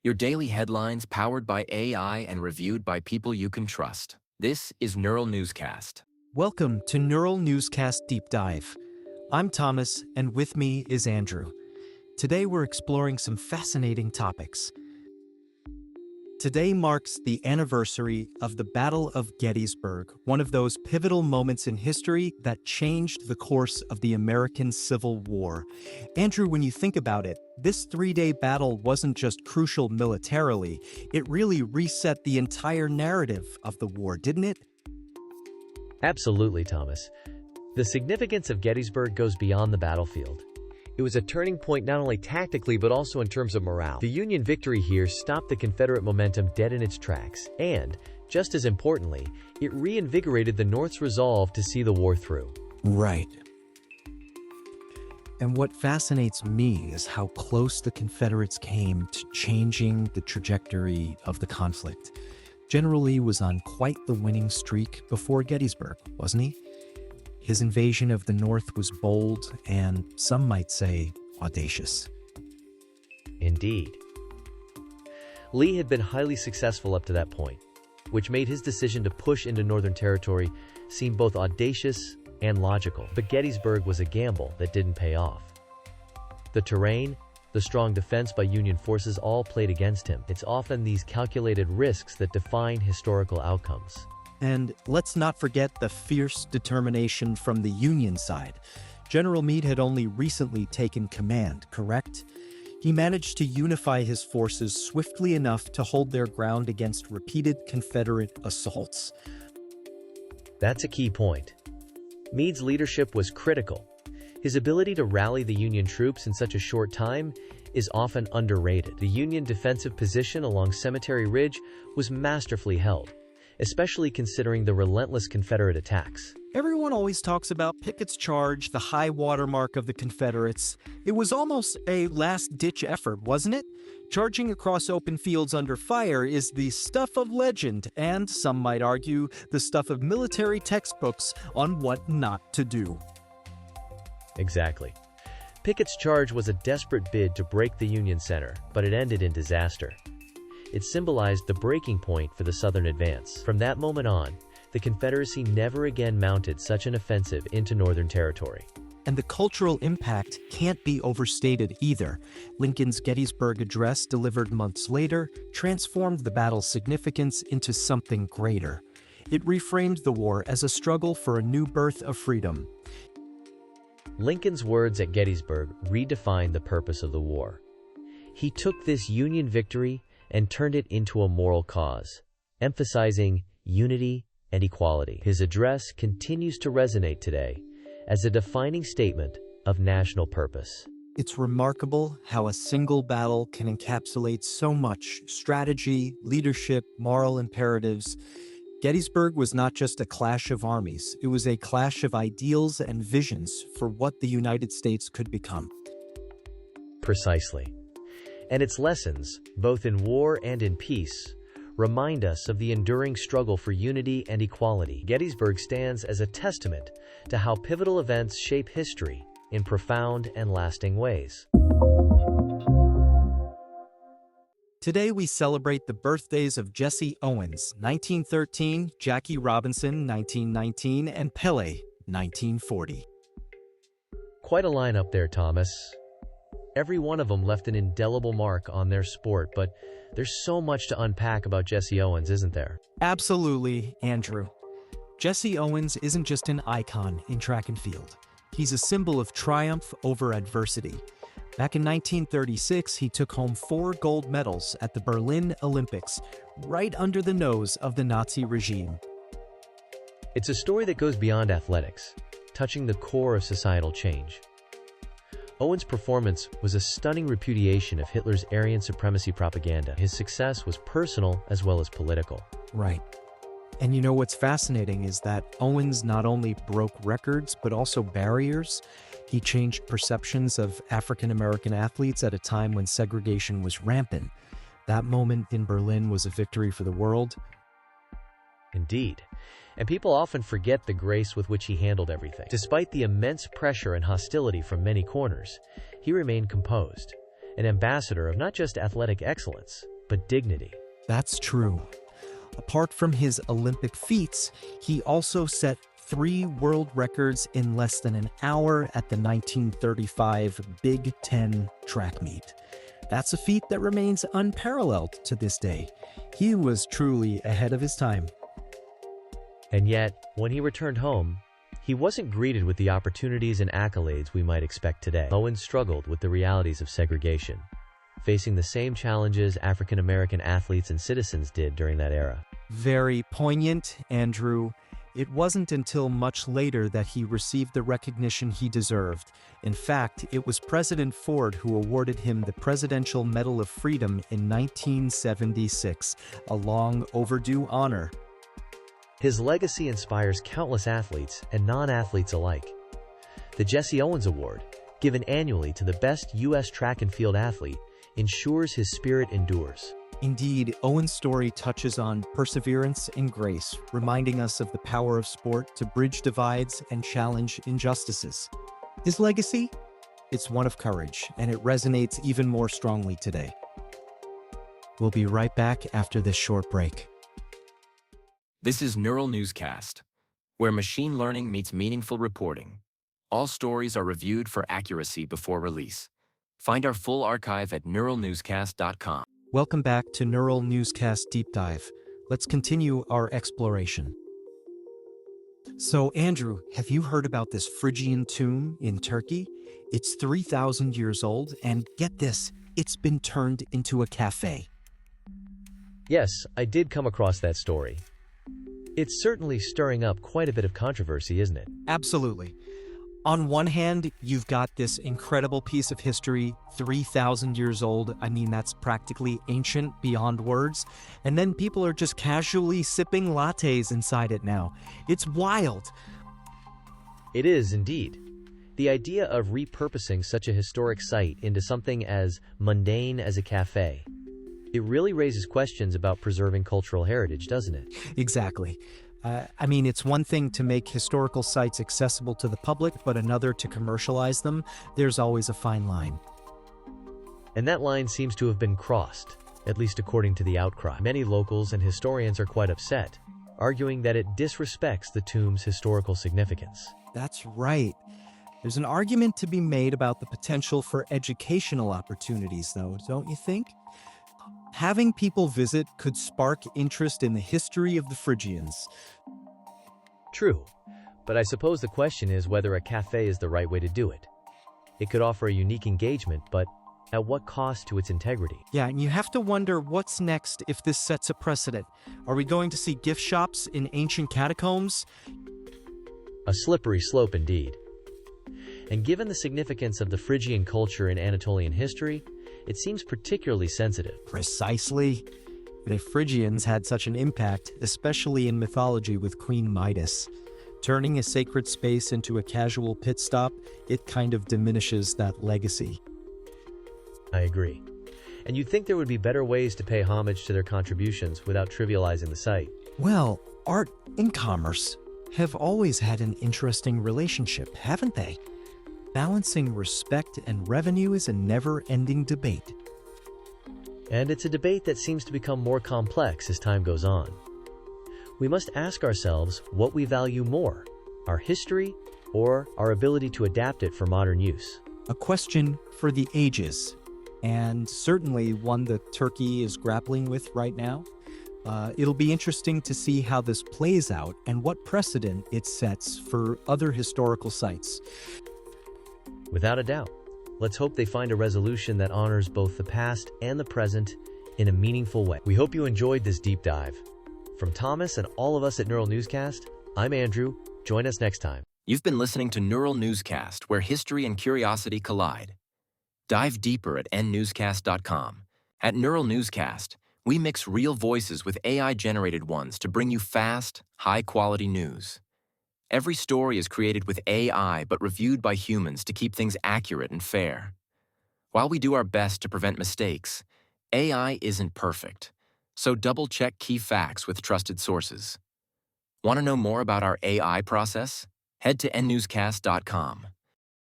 Your daily headlines powered by AI and reviewed by people you can trust. This is Neural Newscast. Welcome to Neural Newscast Deep Dive. I'm Thomas, and with me is Andrew. Today we're exploring some fascinating topics. Today marks the anniversary of the Battle of Gettysburg, one of those pivotal moments in history that changed the course of the American Civil War. Andrew, when you think about it, this three-day battle wasn't just crucial militarily, it really reset the entire narrative of the war, didn't it? Absolutely, Thomas. The significance of Gettysburg goes beyond the battlefield. It was a turning point not only tactically but also in terms of morale. The Union victory here stopped the Confederate momentum dead in its tracks, and, just as importantly, it reinvigorated the North's resolve to see the war through. Right. And what fascinates me is how close the Confederates came to changing the trajectory of the conflict. General Lee was on quite the winning streak before Gettysburg, wasn't he? His invasion of the North was bold and, some might say, audacious. Indeed. Lee had been highly successful up to that point, which made his decision to push into Northern Territory seem both audacious and logical. But Gettysburg was a gamble that didn't pay off. The terrain, the strong defense by Union forces all played against him. It's often these calculated risks that define historical outcomes. And let's not forget the fierce determination from the Union side. General Meade had only recently taken command, correct? He managed to unify his forces swiftly enough to hold their ground against repeated Confederate assaults. That's a key point. Meade's leadership was critical. His ability to rally the Union troops in such a short time is often underrated. The Union defensive position along Cemetery Ridge was masterfully held, especially considering the relentless Confederate attacks. Everyone always talks about Pickett's charge, the high watermark of the Confederates. It was almost a last-ditch effort, wasn't it? Charging across open fields under fire is the stuff of legend, and some might argue, the stuff of military textbooks on what not to do. Exactly. Pickett's charge was a desperate bid to break the Union center, but it ended in disaster. It symbolized the breaking point for the Southern advance. From that moment on, the Confederacy never again mounted such an offensive into Northern Territory. And the cultural impact can't be overstated either. Lincoln's Gettysburg Address, delivered months later, transformed the battle's significance into something greater. It reframed the war as a struggle for a new birth of freedom. Lincoln's words at Gettysburg redefined the purpose of the war. He took this Union victory and turned it into a moral cause, emphasizing unity and equality. His address continues to resonate today as a defining statement of national purpose. It's remarkable how a single battle can encapsulate so much strategy, leadership, moral imperatives. Gettysburg was not just a clash of armies, it was a clash of ideals and visions for what the United States could become. Precisely. And its lessons, both in war and in peace, remind us of the enduring struggle for unity and equality. Gettysburg stands as a testament to how pivotal events shape history in profound and lasting ways. Today we celebrate the birthdays of Jesse Owens, 1913, Jackie Robinson, 1919, and Pele, 1940. Quite a lineup there, Thomas. Every one of them left an indelible mark on their sport, but there's so much to unpack about Jesse Owens, isn't there? Absolutely, Andrew. Jesse Owens isn't just an icon in track and field. He's a symbol of triumph over adversity. Back in 1936, he took home 4 gold medals at the Berlin Olympics, right under the nose of the Nazi regime. It's a story that goes beyond athletics, touching the core of societal change. Owens' performance was a stunning repudiation of Hitler's Aryan supremacy propaganda. His success was personal as well as political. Right. And you know what's fascinating is that Owens not only broke records, but also barriers. He changed perceptions of African American athletes at a time when segregation was rampant. That moment in Berlin was a victory for the world. Indeed. And people often forget the grace with which he handled everything. Despite the immense pressure and hostility from many corners, he remained composed, an ambassador of not just athletic excellence, but dignity. That's true. Apart from his Olympic feats, he also set 3 world records in less than an hour at the 1935 Big Ten track meet. That's a feat that remains unparalleled to this day. He was truly ahead of his time. And yet, when he returned home, he wasn't greeted with the opportunities and accolades we might expect today. Owens struggled with the realities of segregation, facing the same challenges African American athletes and citizens did during that era. Very poignant, Andrew. It wasn't until much later that he received the recognition he deserved. In fact, it was President Ford who awarded him the Presidential Medal of Freedom in 1976, a long overdue honor. His legacy inspires countless athletes and non-athletes alike. The Jesse Owens Award, given annually to the best U.S. track and field athlete, ensures his spirit endures. Indeed, Owens' story touches on perseverance and grace, reminding us of the power of sport to bridge divides and challenge injustices. His legacy? It's one of courage, and it resonates even more strongly today. We'll be right back after this short break. This is Neural Newscast, where machine learning meets meaningful reporting. All stories are reviewed for accuracy before release. Find our full archive at neuralnewscast.com. Welcome back to Neural Newscast Deep Dive. Let's continue our exploration. So, Andrew, have you heard about this Phrygian tomb in Turkey? It's 3,000 years old, and get this, it's been turned into a café. Yes, I did come across that story. It's certainly stirring up quite a bit of controversy, isn't it? Absolutely. On one hand, you've got this incredible piece of history, 3,000 years old. I mean, that's practically ancient beyond words. And then people are just casually sipping lattes inside it now. It's wild. It is indeed. The idea of repurposing such a historic site into something as mundane as a cafe, it really raises questions about preserving cultural heritage, doesn't it? Exactly. I mean, it's one thing to make historical sites accessible to the public, but another to commercialize them. There's always a fine line. And that line seems to have been crossed, at least according to the outcry. Many locals and historians are quite upset, arguing that it disrespects the tomb's historical significance. That's right. There's an argument to be made about the potential for educational opportunities, though, don't you think? Having people visit could spark interest in the history of the Phrygians. True, but I suppose the question is whether a cafe is the right way to do it. It could offer a unique engagement, but at what cost to its integrity? Yeah, and you have to wonder what's next if this sets a precedent. Are we going to see gift shops in ancient catacombs? A slippery slope indeed. And given the significance of the Phrygian culture in Anatolian history, it seems particularly sensitive. Precisely. The Phrygians had such an impact, especially in mythology with Queen Midas. Turning a sacred space into a casual pit stop, it kind of diminishes that legacy. I agree. And you'd think there would be better ways to pay homage to their contributions without trivializing the site. Well, art and commerce have always had an interesting relationship, haven't they? Balancing respect and revenue is a never-ending debate. And it's a debate that seems to become more complex as time goes on. We must ask ourselves what we value more, our history or our ability to adapt it for modern use. A question for the ages, and certainly one that Turkey is grappling with right now. It'll be interesting to see how this plays out and what precedent it sets for other historical sites. Without a doubt. Let's hope they find a resolution that honors both the past and the present in a meaningful way. We hope you enjoyed this deep dive. From Thomas and all of us at Neural Newscast, I'm Andrew. Join us next time. You've been listening to Neural Newscast, where history and curiosity collide. Dive deeper at nnewscast.com. At Neural Newscast, we mix real voices with AI-generated ones to bring you fast, high-quality news. Every story is created with AI but reviewed by humans to keep things accurate and fair. While we do our best to prevent mistakes, AI isn't perfect, so double-check key facts with trusted sources. Want to know more about our AI process? Head to nnewscast.com.